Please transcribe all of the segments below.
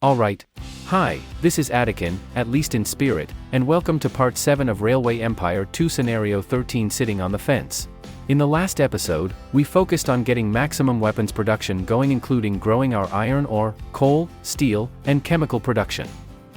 Alright. Hi, this is Attican, at least in spirit, and welcome to part 7 of Railway Empire 2 Scenario 13 Sitting on the Fence. In the last episode, we focused on getting maximum weapons production going, including growing our iron ore, coal, steel, and chemical production.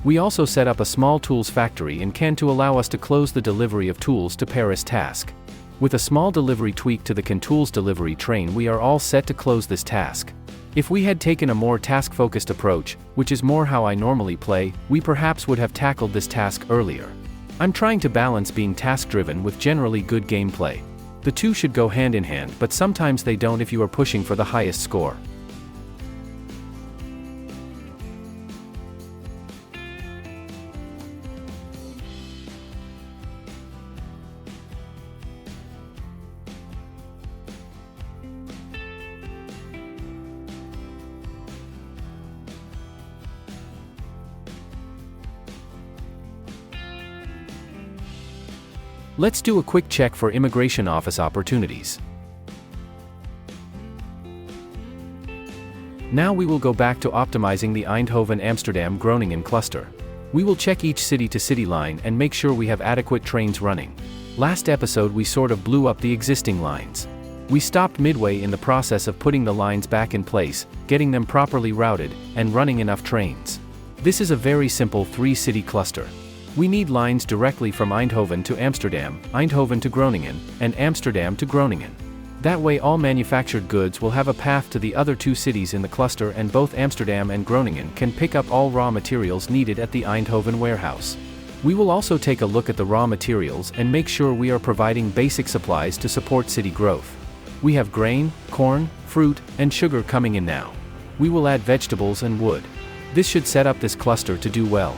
We also set up a small tools factory in Cannes to allow us to close the delivery of tools to Paris task. With a small delivery tweak to the Cannes tools delivery train, we are all set to close this task. If we had taken a more task-focused approach, which is more how I normally play, we perhaps would have tackled this task earlier. I'm trying to balance being task-driven with generally good gameplay. The two should go hand in hand, but sometimes they don't if you are pushing for the highest score. Let's do a quick check for immigration office opportunities. Now we will go back to optimizing the Eindhoven Amsterdam Groningen cluster. We will check each city-to-city line and make sure we have adequate trains running. Last episode we sort of blew up the existing lines. We stopped midway in the process of putting the lines back in place, getting them properly routed, and running enough trains. This is a very simple 3-city cluster. We need lines directly from Eindhoven to Amsterdam, Eindhoven to Groningen, and Amsterdam to Groningen. That way all manufactured goods will have a path to the other 2 cities in the cluster, and both Amsterdam and Groningen can pick up all raw materials needed at the Eindhoven warehouse. We will also take a look at the raw materials and make sure we are providing basic supplies to support city growth. We have grain, corn, fruit, and sugar coming in now. We will add vegetables and wood. This should set up this cluster to do well.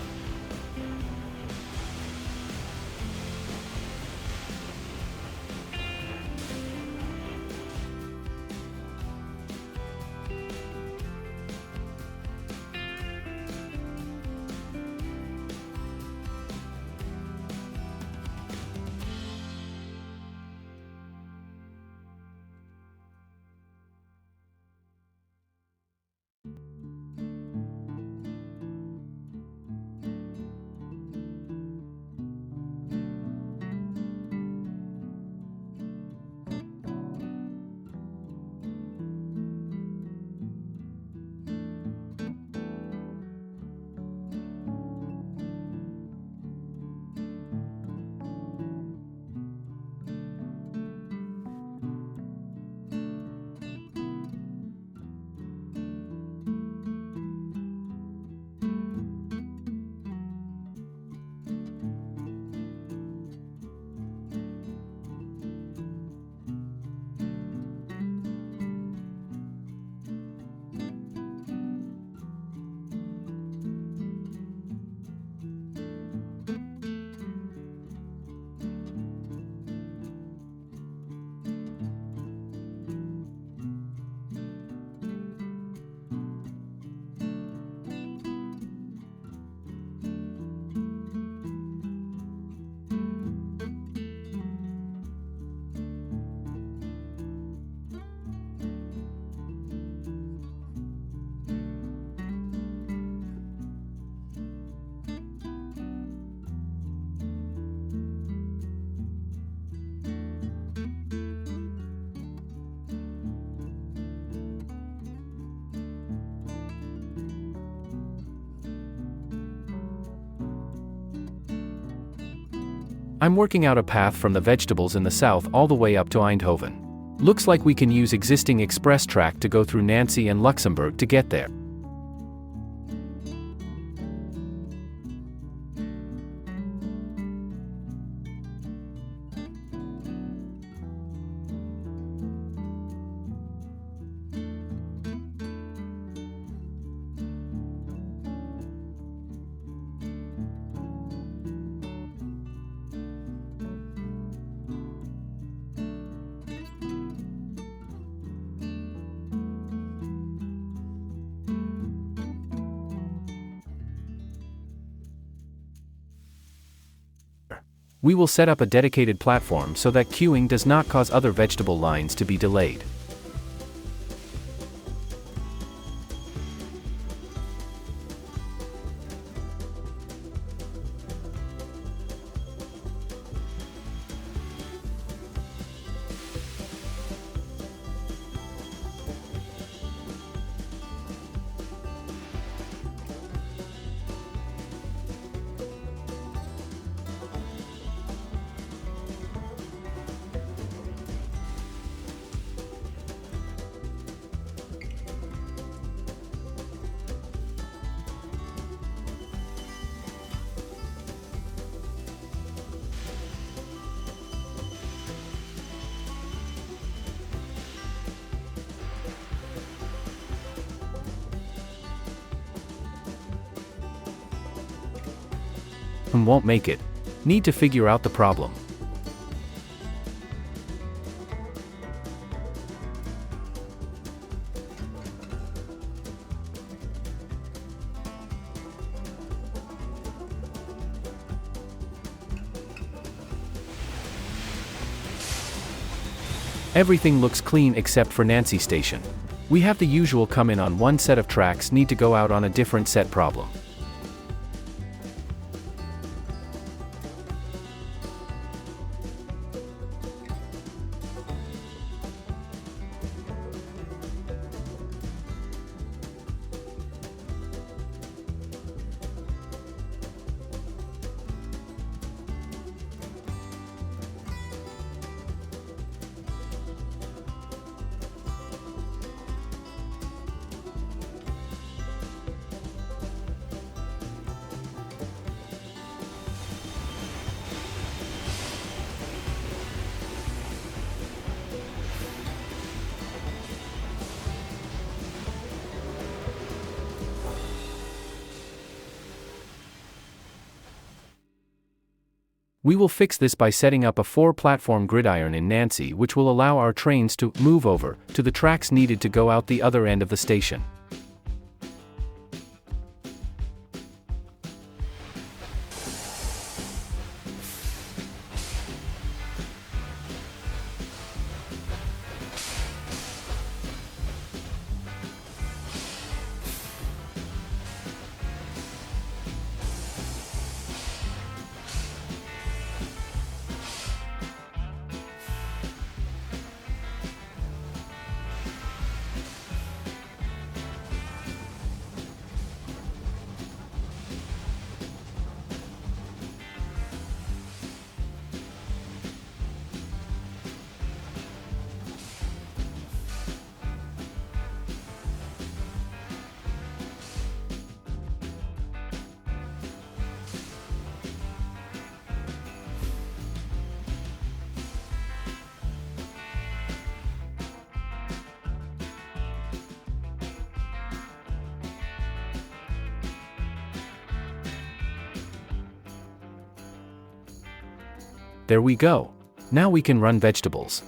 I'm working out a path from the vegetables in the south all the way up to Eindhoven. Looks like we can use existing express track to go through Nancy and Luxembourg to get there. We will set up a dedicated platform so that queuing does not cause other vegetable lines to be delayed. and won't make it. Need to figure out the problem. Everything looks clean except for Nancy Station. We have the usual come in on one set of tracks, need to go out on a different set problem. We will fix this by setting up a 4-platform gridiron in Nancy, which will allow our trains to move over to the tracks needed to go out the other end of the station. There we go. Now we can run vegetables.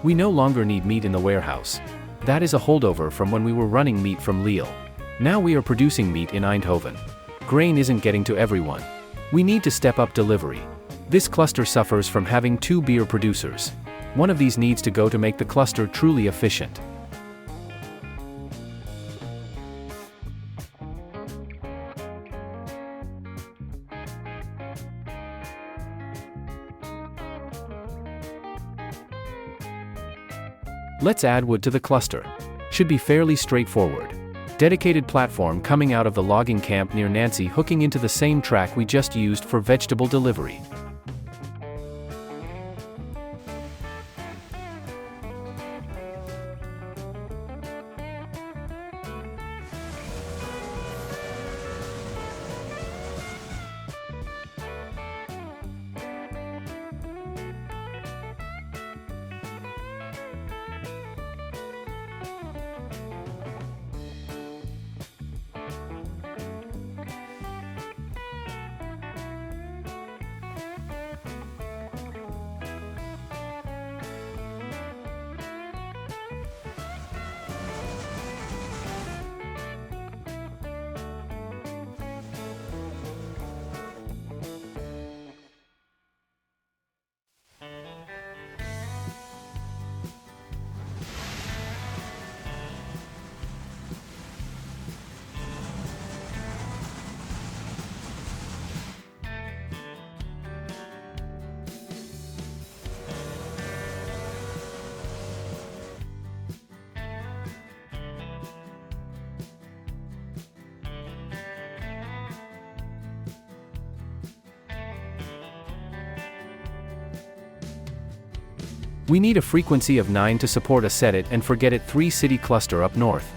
We no longer need meat in the warehouse. That is a holdover from when we were running meat from Lille. Now we are producing meat in Eindhoven. Grain isn't getting to everyone. We need to step up delivery. This cluster suffers from having 2 beer producers. One of these needs to go to make the cluster truly efficient. Let's add wood to the cluster. Should be fairly straightforward. Dedicated platform coming out of the logging camp near Nancy, hooking into the same track we just used for vegetable delivery. We need a frequency of 9 to support a set it and forget it 3 city cluster up north.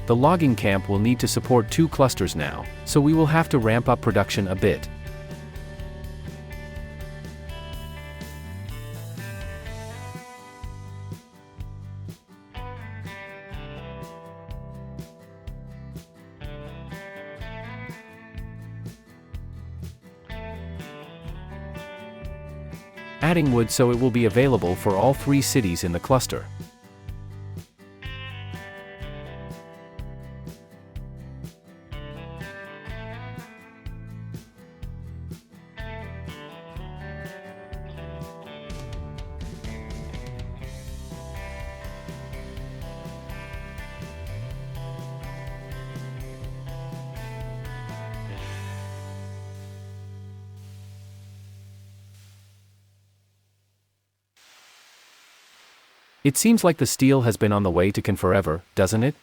The logging camp will need to support 2 clusters now, so we will have to ramp up production a bit. Adding wood so it will be available for all 3 cities in the cluster. It seems like the steel has been on the way to Can forever, doesn't it?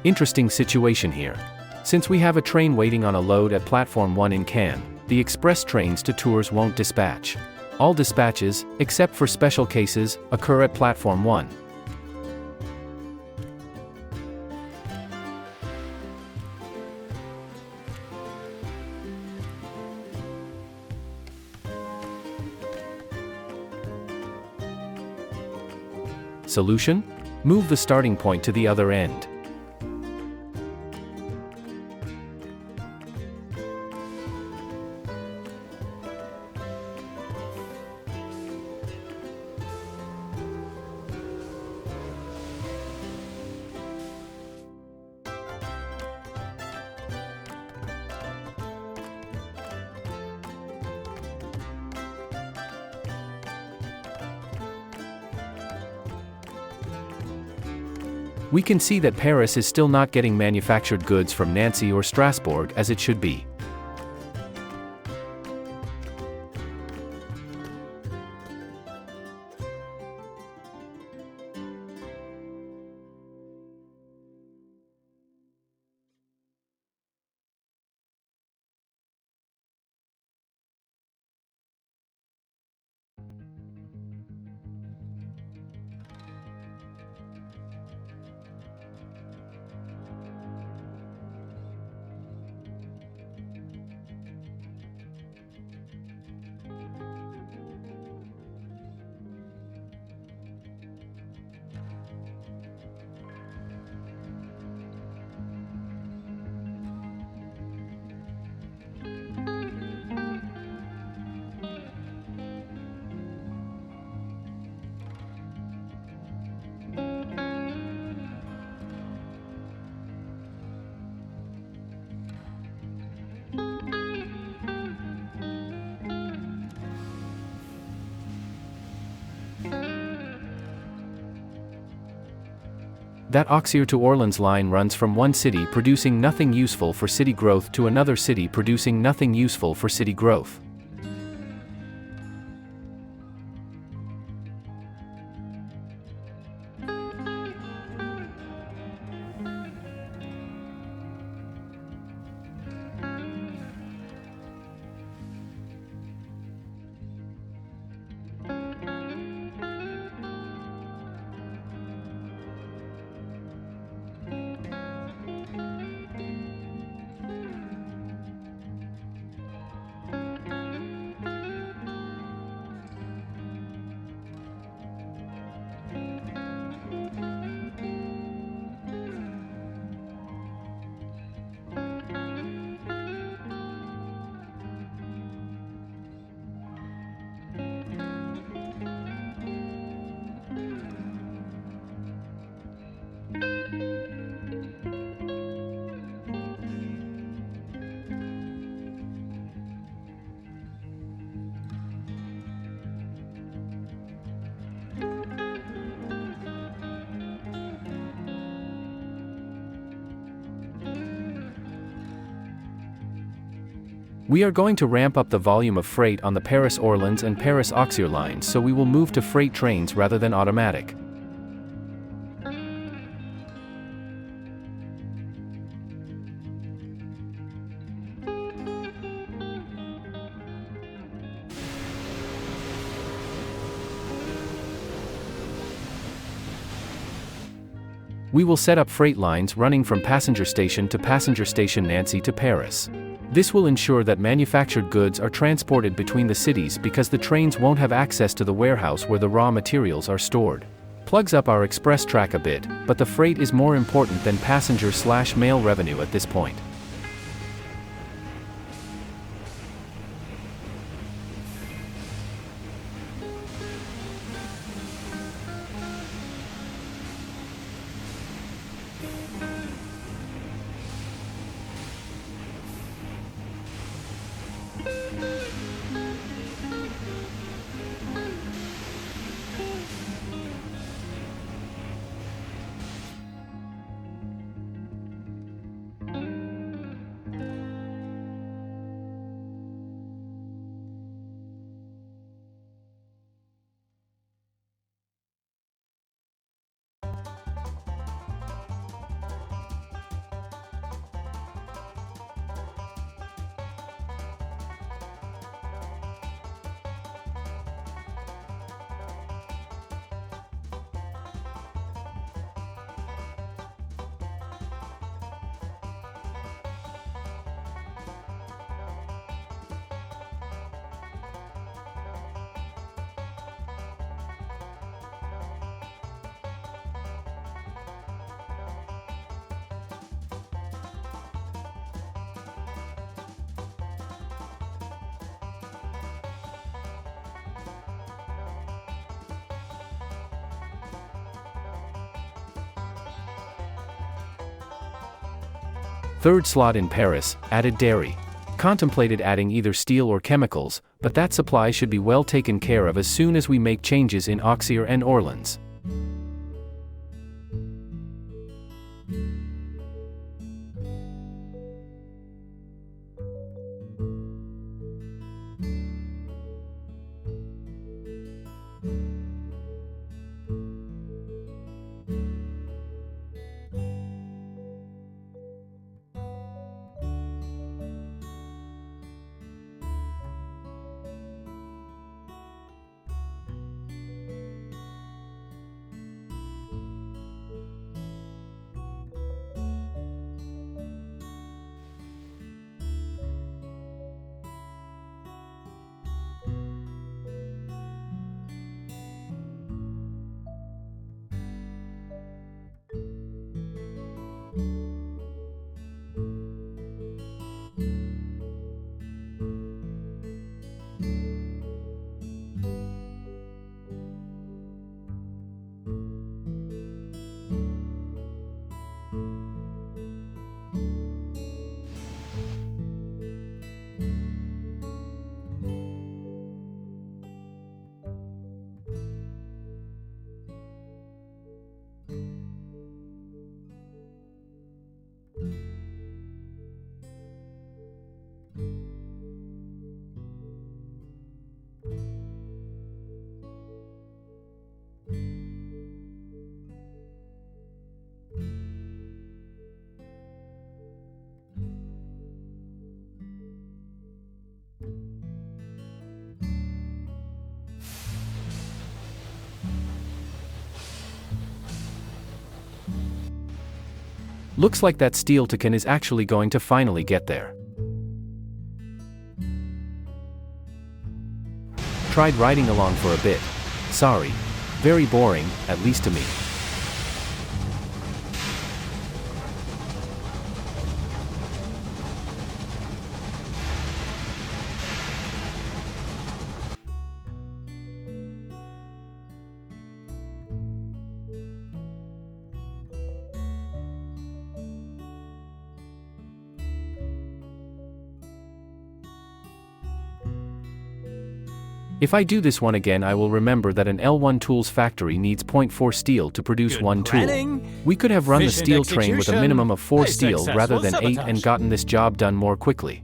Interesting situation here. Since we have a train waiting on a load at Platform 1 in Cannes, the express trains to Tours won't dispatch. All dispatches, except for special cases, occur at Platform 1. Solution? Move the starting point to the other end. We can see that Paris is still not getting manufactured goods from Nancy or Strasbourg as it should be. That Auxerre to Orleans line runs from one city producing nothing useful for city growth to another city producing nothing useful for city growth. We are going to ramp up the volume of freight on the Paris-Orléans and Paris-Auxerre lines, so we will move to freight trains rather than automatic. We will set up freight lines running from passenger station Nancy to Paris. This will ensure that manufactured goods are transported between the cities because the trains won't have access to the warehouse where the raw materials are stored. Plugs up our express track a bit, but the freight is more important than passenger/mail revenue at this point. Third slot in Paris, added dairy. Contemplated adding either steel or chemicals, but that supply should be well taken care of as soon as we make changes in Auxerre and Orléans. Looks like that steel token is actually going to finally get there. Tried riding along for a bit. Sorry. Very boring, at least to me. If I do this one again, I will remember that an L1 Tools factory needs 0.4 steel to produce Good one tool. planning, We could have run the efficient steel train with a execution, minimum of 4 a steel rather than successful 8 and sabotage. gotten this job done more quickly.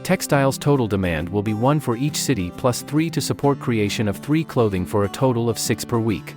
Textiles total demand will be 1 for each city plus 3 to support creation of 3 clothing for a total of 6 per week.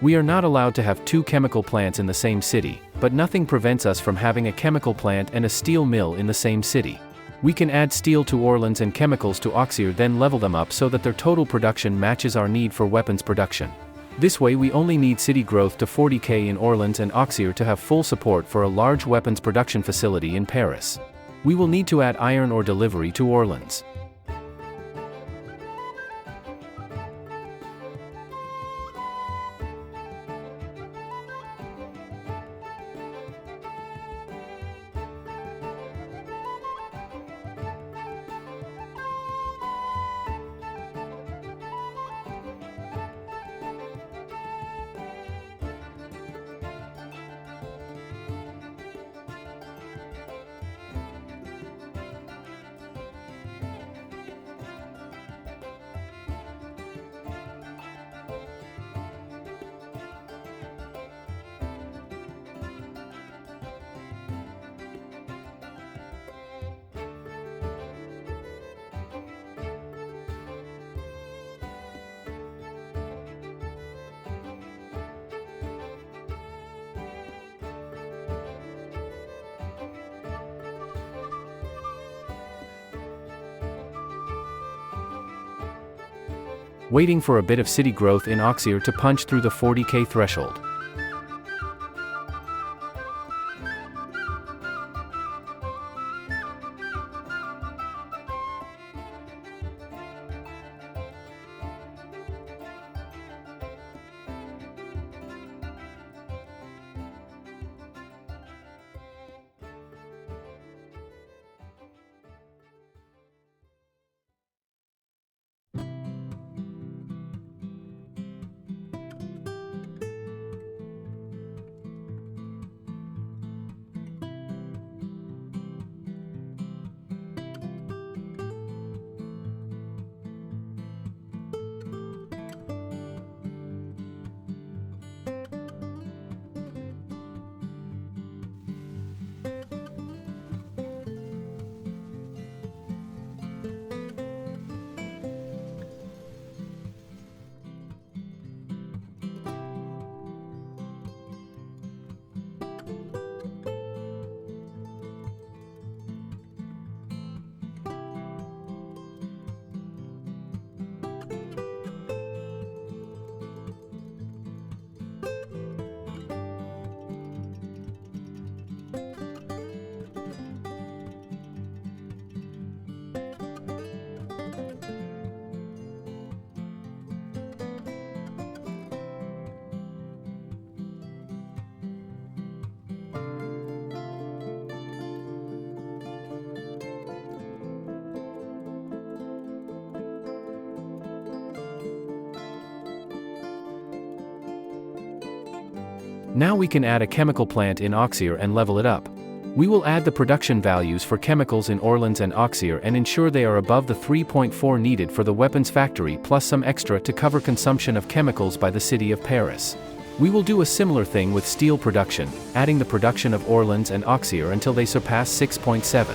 We are not allowed to have 2 chemical plants in the same city, but nothing prevents us from having a chemical plant and a steel mill in the same city. We can add steel to Orleans and chemicals to Auxerre, then level them up so that their total production matches our need for weapons production. This way we only need city growth to 40k in Orleans and Auxerre to have full support for a large weapons production facility in Paris. We will need to add iron ore delivery to Orleans. Waiting for a bit of city growth in Auxerre to punch through the 40k threshold. Now we can add a chemical plant in Auxerre and level it up. We will add the production values for chemicals in Orleans and Auxerre and ensure they are above the 3.4 needed for the weapons factory plus some extra to cover consumption of chemicals by the city of Paris. We will do a similar thing with steel production, adding the production of Orleans and Auxerre until they surpass 6.7.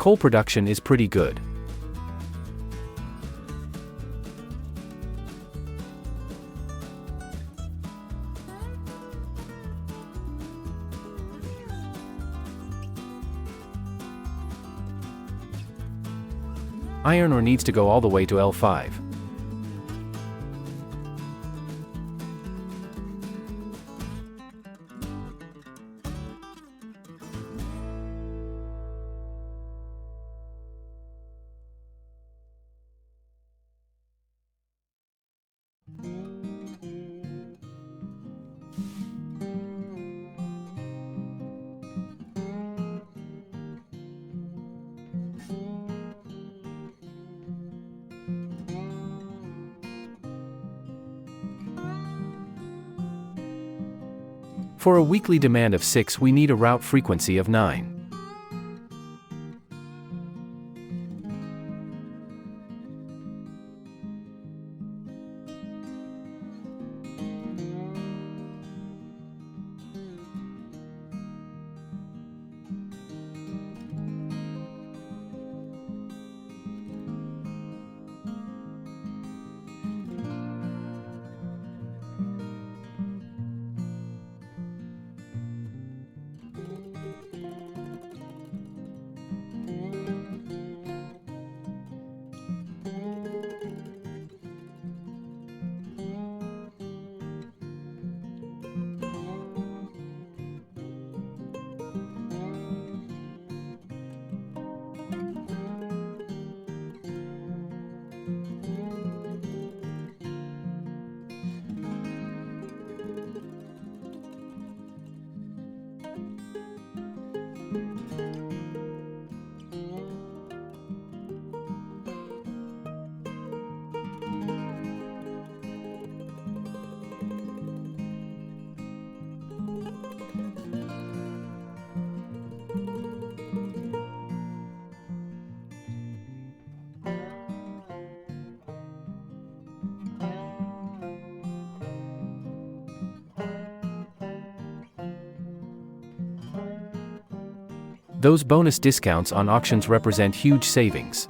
Coal production is pretty good. Iron ore needs to go all the way to L5. For a weekly demand of 6, we need a route frequency of 9. Those bonus discounts on auctions represent huge savings.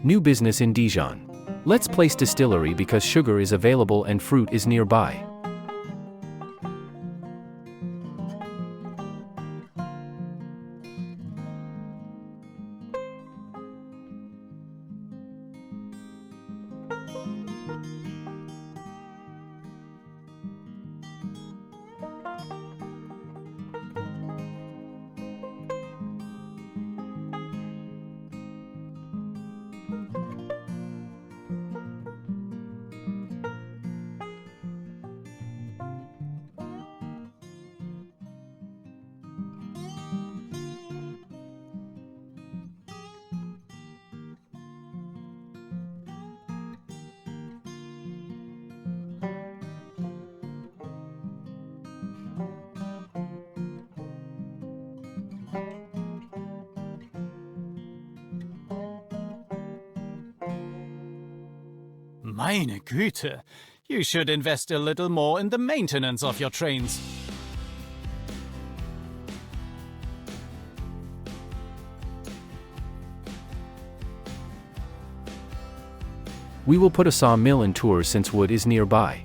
New business in Dijon. Let's place distillery because sugar is available and fruit is nearby. Meine Güte, you should invest a little more in the maintenance of your trains. We will put a sawmill in Tours since wood is nearby.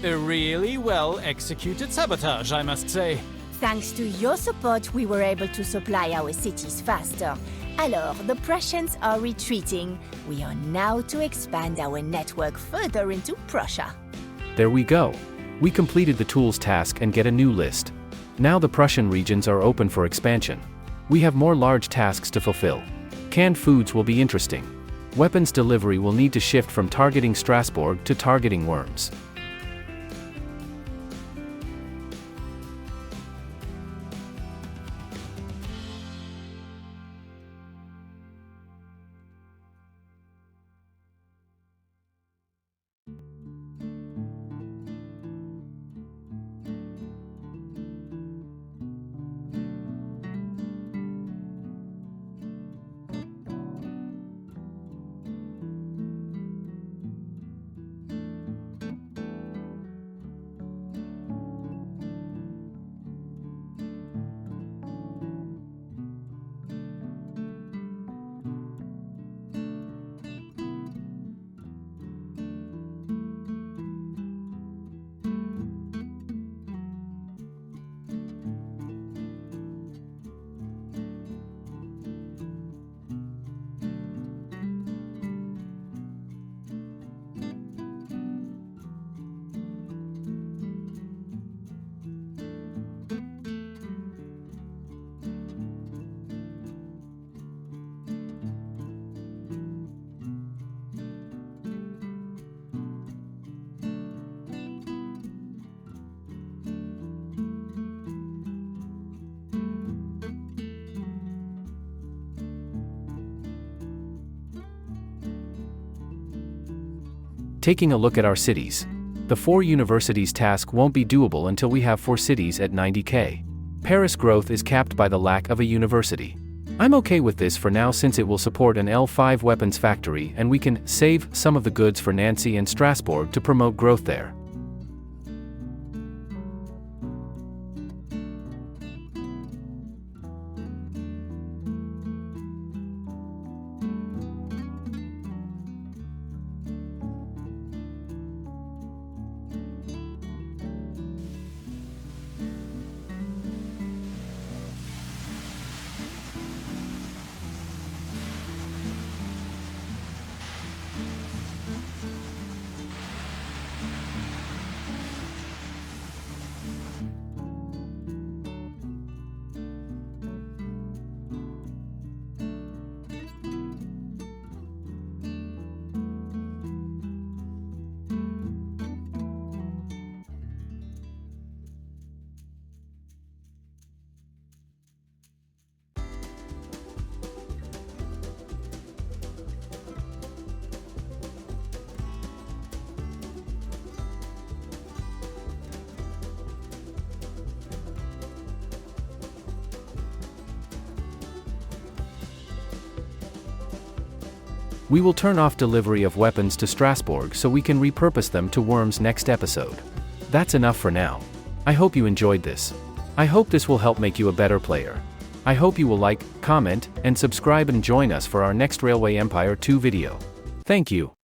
A really well-executed sabotage, I must say. Thanks to your support, we were able to supply our cities faster. Alors, the Prussians are retreating. We are now to expand our network further into Prussia. There we go. We completed the tools task and get a new list. Now the Prussian regions are open for expansion. We have more large tasks to fulfill. Canned foods will be interesting. Weapons delivery will need to shift from targeting Strasbourg to targeting Worms. Taking a look at our cities. The 4 universities task won't be doable until we have 4 cities at 90k. Paris growth is capped by the lack of a university. I'm okay with this for now since it will support an L5 weapons factory and we can save some of the goods for Nancy and Strasbourg to promote growth there. We will turn off delivery of weapons to Strasbourg so we can repurpose them to Worms next episode. That's enough for now. I hope you enjoyed this. I hope this will help make you a better player. I hope you will like, comment, and subscribe and join us for our next Railway Empire 2 video. Thank you.